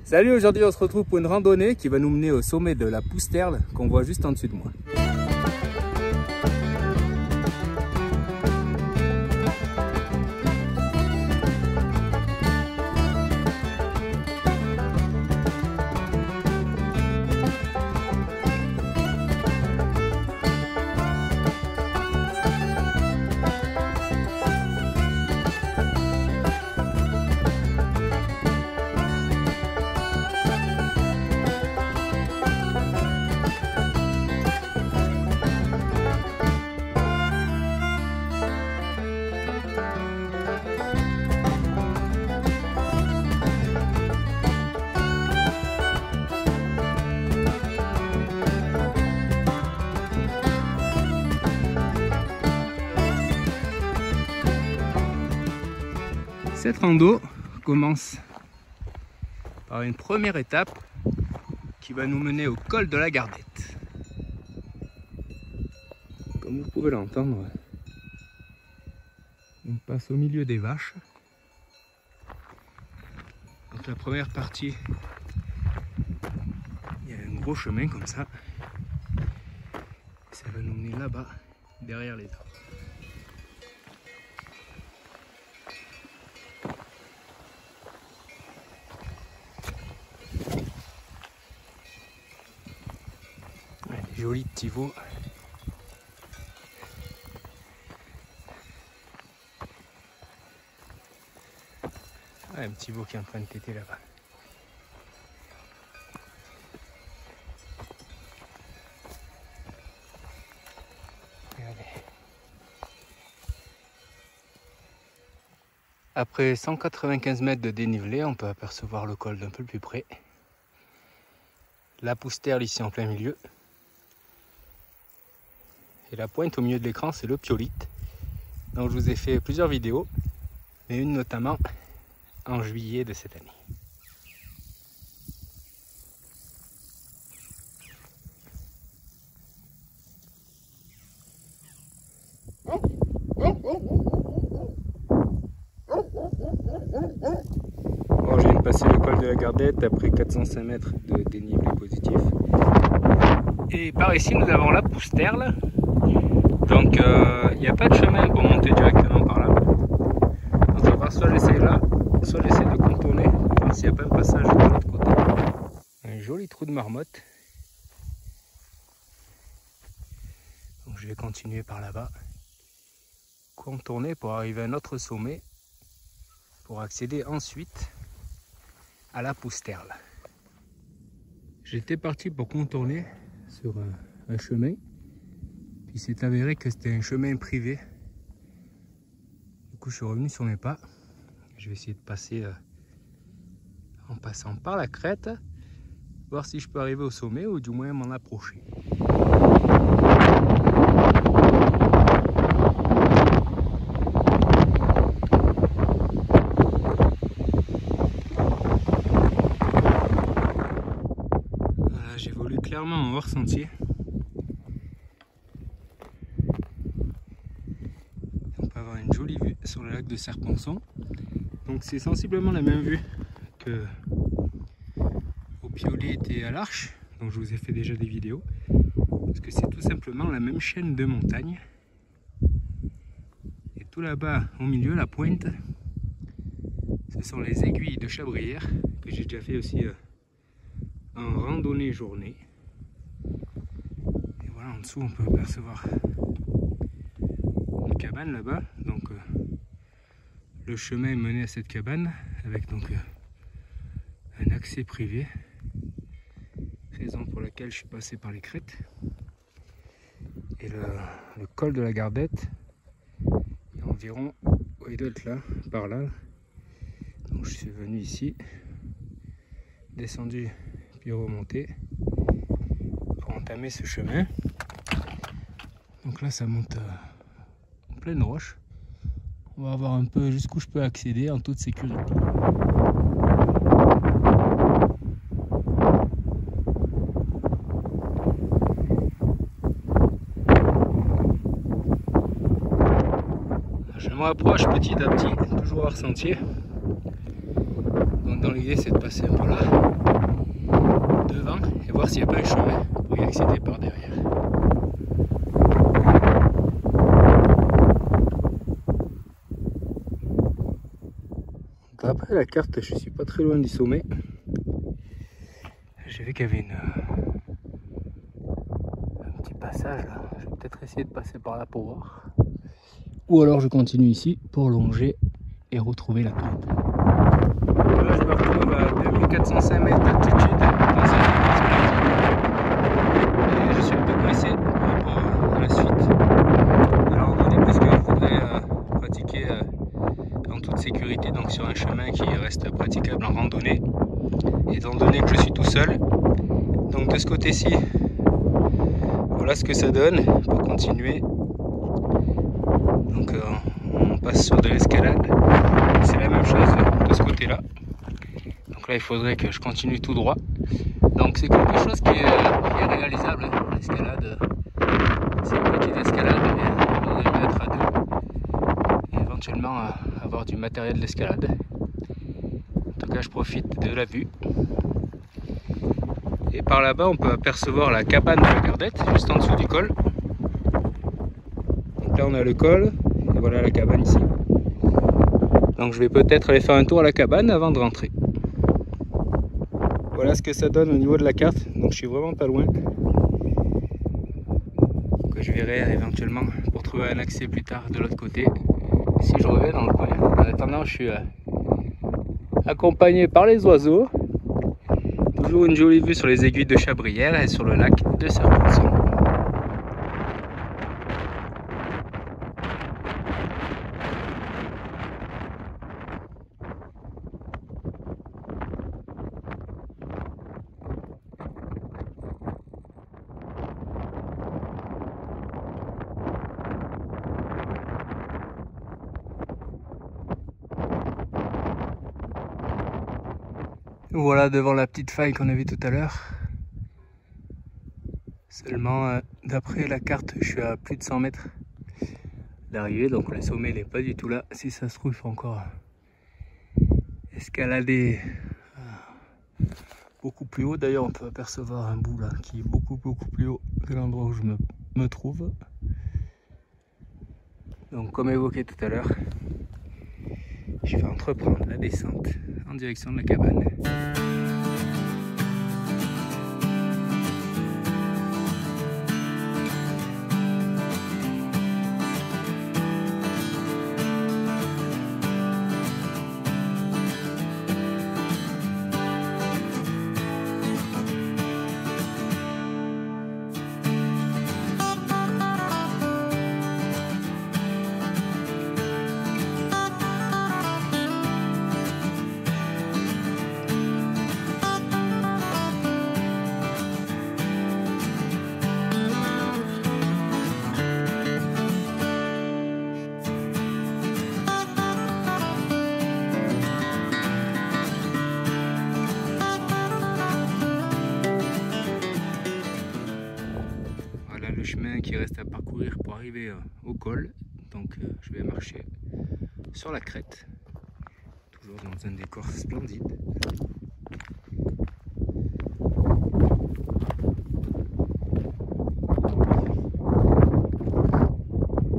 Salut, aujourd'hui on se retrouve pour une randonnée qui va nous mener au sommet de la Pousterle qu'on voit juste en dessus de moi. Cette rando commence par une première étape qui va nous mener au col de la Gardette. Comme vous pouvez l'entendre, on passe au milieu des vaches. Donc la première partie, il y a un gros chemin comme ça. Ça va nous mener là-bas, derrière les arbres. Joli petit veau. Ah, un petit veau qui est en train de téter là-bas. Regardez. Après 195 mètres de dénivelé, on peut apercevoir le col d'un peu plus près. La Pousterle ici en plein milieu. Et la pointe au milieu de l'écran, c'est le Piolite. Donc je vous ai fait plusieurs vidéos, mais une notamment en juillet de cette année. Bon, je viens de passer le col de la Gardette après 405 mètres de dénivelé positif. Et par ici, nous avons la Pousterle. Donc il n'y a pas de chemin pour monter directement par là. Donc on va voir, soit j'essaie là, soit j'essaie de contourner pour voir s'il n'y a pas un passage de l'autre côté. Un joli trou de marmotte. Donc je vais continuer par là-bas. Contourner pour arriver à un autre sommet. Pour accéder ensuite à la Pousterle. J'étais parti pour contourner sur un chemin. Il s'est avéré que c'était un chemin privé. Du coup, je suis revenu sur mes pas. Je vais essayer de passer en passant par la crête, voir si je peux arriver au sommet ou du moins m'en approcher. Voilà, j'évolue clairement en hors sentier. Jolie vue sur le lac de Serponçon. Donc c'est sensiblement la même vue que au Piolite et à l'Arche, donc je vous ai fait déjà des vidéos, parce que c'est tout simplement la même chaîne de montagnes. Et tout là-bas au milieu, la pointe, ce sont les aiguilles de Chabrière que j'ai déjà fait aussi en randonnée journée. Et voilà, en dessous on peut apercevoir une cabane là-bas. Donc le chemin est mené à cette cabane avec donc un accès privé, raison pour laquelle je suis passé par les crêtes. Et le col de la Gardette est environ, il doit être là, par là. Donc je suis venu ici, descendu puis remonté pour entamer ce chemin. Donc là ça monte en pleine roche. On va voir un peu jusqu'où je peux accéder en toute sécurité. Je me rapproche petit à petit, toujours hors sentier. Donc Donc dans l'idée c'est de passer un peu là devant et voir s'il n'y a pas un chemin pour y accéder par derrière. Donc après la carte, je suis pas très loin du sommet. J'ai vu qu'il y avait un petit passage là. Je vais peut-être essayer de passer par là pour voir. Ou alors je continue ici pour longer et retrouver la carte. Là je me retrouve à 2405 mètres d'altitude dans un et je suis un peu pressé par rapport à la suite de la randonnée puisqu'il faudrait pratiquer en toute sécurité, donc sur un chemin qui reste praticable en randonnée, étant donné que je suis tout seul. Donc de ce côté-ci, voilà ce que ça donne pour continuer. Donc on passe sur de l'escalade, c'est la même chose de ce côté-là. Donc là il faudrait que je continue tout droit. Donc c'est quelque chose qui est réalisable, hein. L'escalade, c'est une petite escalade, mais il faudrait mettre à deux et éventuellement avoir du matériel d'escalade. En tout cas je profite de la vue. Et par là-bas on peut apercevoir la cabane de la Gardette, juste en dessous du col. Donc là on a le col, et voilà la cabane ici. Donc je vais peut-être aller faire un tour à la cabane avant de rentrer. Voilà ce que ça donne au niveau de la carte, donc je suis vraiment pas loin. Que je verrai éventuellement pour trouver un accès plus tard de l'autre côté, si je reviens dans le coin. En attendant je suis accompagné par les oiseaux. Toujours une jolie vue sur les aiguilles de Chabrières et sur le lac de Serponçon. Voilà devant la petite faille qu'on a vue tout à l'heure. Seulement d'après la carte je suis à plus de 100 mètres d'arrivée, donc le sommet n'est pas du tout là. Si ça se trouve il faut encore escalader beaucoup plus haut. D'ailleurs on peut apercevoir un bout là qui est beaucoup plus haut que l'endroit où je me trouve. Donc comme évoqué tout à l'heure, je vais entreprendre la descente en direction de la cabane. Le chemin qui reste à parcourir pour arriver au col, donc je vais marcher sur la crête, toujours dans un décor splendide.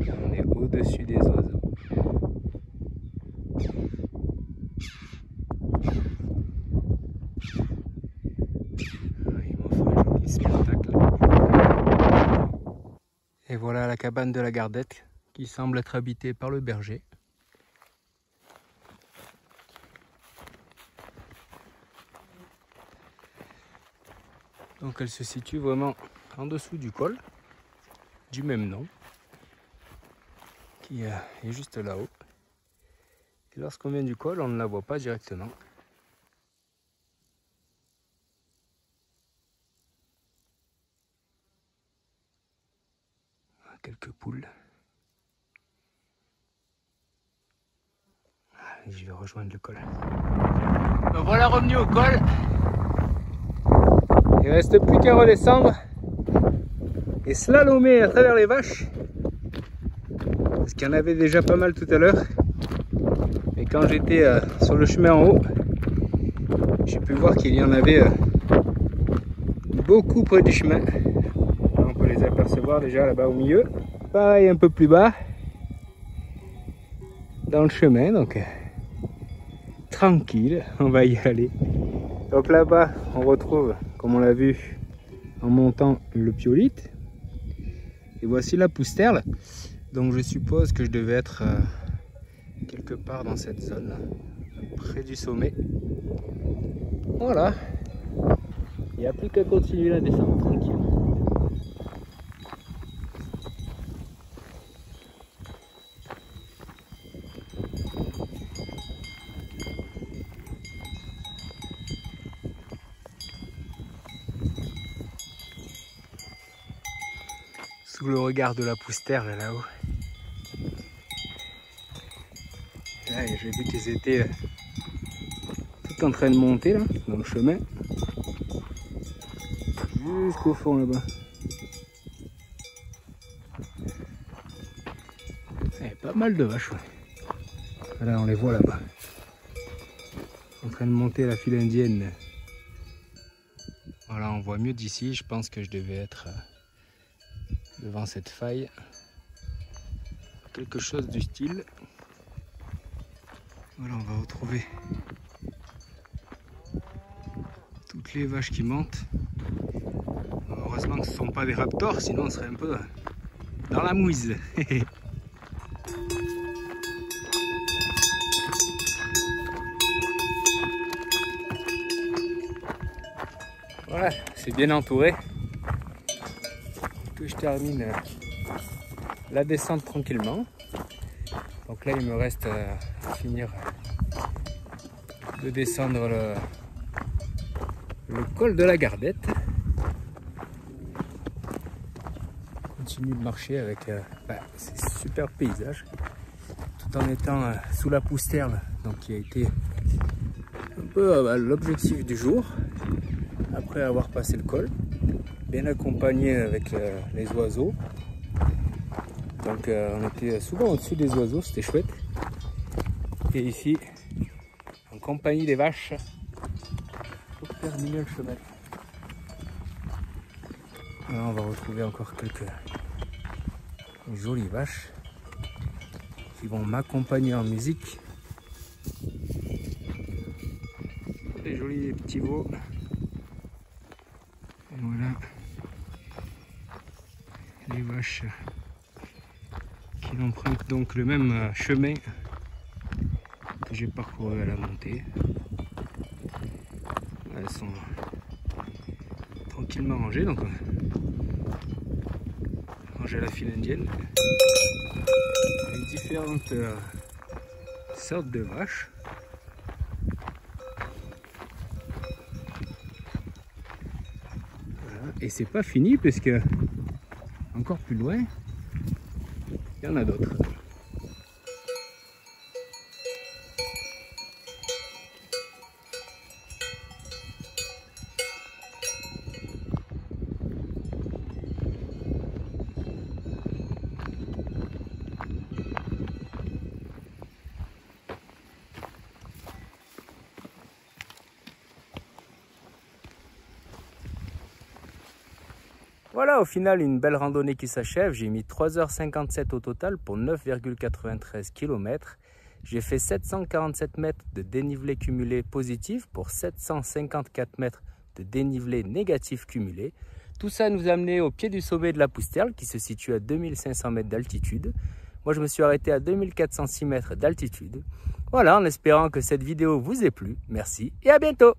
Et on est au-dessus des oiseaux. Il m'offre un joli spectacle. Et voilà la cabane de la Gardette qui semble être habitée par le berger. Donc elle se situe vraiment en dessous du col du même nom qui est juste là-haut. Et lorsqu'on vient du col, on ne la voit pas directement. Quelques poules. Allez, je vais rejoindre le col. Donc voilà revenu au col. Il ne reste plus qu'à redescendre et slalomer à travers les vaches. Parce qu'il y en avait déjà pas mal tout à l'heure. Mais quand j'étais sur le chemin en haut, J'ai pu voir qu'il y en avait beaucoup près du chemin. On peut les apercevoir déjà là-bas au milieu. Pareil un peu plus bas dans le chemin, donc tranquille, on va y aller. Donc là-bas on retrouve, comme on l'a vu en montant, le Piolyte. Et voici la Pousterle. Donc je suppose que je devais être quelque part dans cette zone là, près du sommet. Voilà, il n'y a plus qu'à continuer la descente tranquille. Sous le regard de la Pousterle là-haut. Là, j'ai vu qu'ils étaient tout en train de monter là, dans le chemin. Jusqu'au fond là-bas. Il y a pas mal de vaches. Ouais. Voilà, on les voit là-bas. En train de monter la file indienne. Voilà, on voit mieux d'ici. Je pense que je devais être devant cette faille. Quelque chose du style. Voilà, on va retrouver toutes les vaches qui montent. Heureusement que ce ne sont pas des raptors, sinon on serait un peu dans la mouise. Voilà, c'est bien entouré. Que je termine la descente tranquillement. Donc là, il me reste à finir de descendre le col de la Gardette. Continue de marcher avec ces super paysages, tout en étant sous la Pousterle, donc qui a été un peu l'objectif du jour. Après avoir passé le col, bien accompagné avec les oiseaux. Donc on était souvent au-dessus des oiseaux, c'était chouette. Et ici, en compagnie des vaches, pour terminer le chemin. Là, on va retrouver encore quelques jolies vaches qui vont m'accompagner en musique. Des jolis petits veaux. Et voilà les vaches qui empruntent donc le même chemin que j'ai parcouru à la montée. Elles sont tranquillement rangées, donc rangées à la file indienne avec différentes sortes de vaches. Voilà. Et c'est pas fini puisque encore plus loin il y en a d'autres. Voilà, au final, une belle randonnée qui s'achève. J'ai mis 3h57 au total pour 9,93 km. J'ai fait 747 mètres de dénivelé cumulé positif pour 754 mètres de dénivelé négatif cumulé. Tout ça nous a amené au pied du sommet de la Pousterle qui se situe à 2500 mètres d'altitude. Moi, je me suis arrêté à 2406 mètres d'altitude. Voilà, en espérant que cette vidéo vous ait plu. Merci et à bientôt!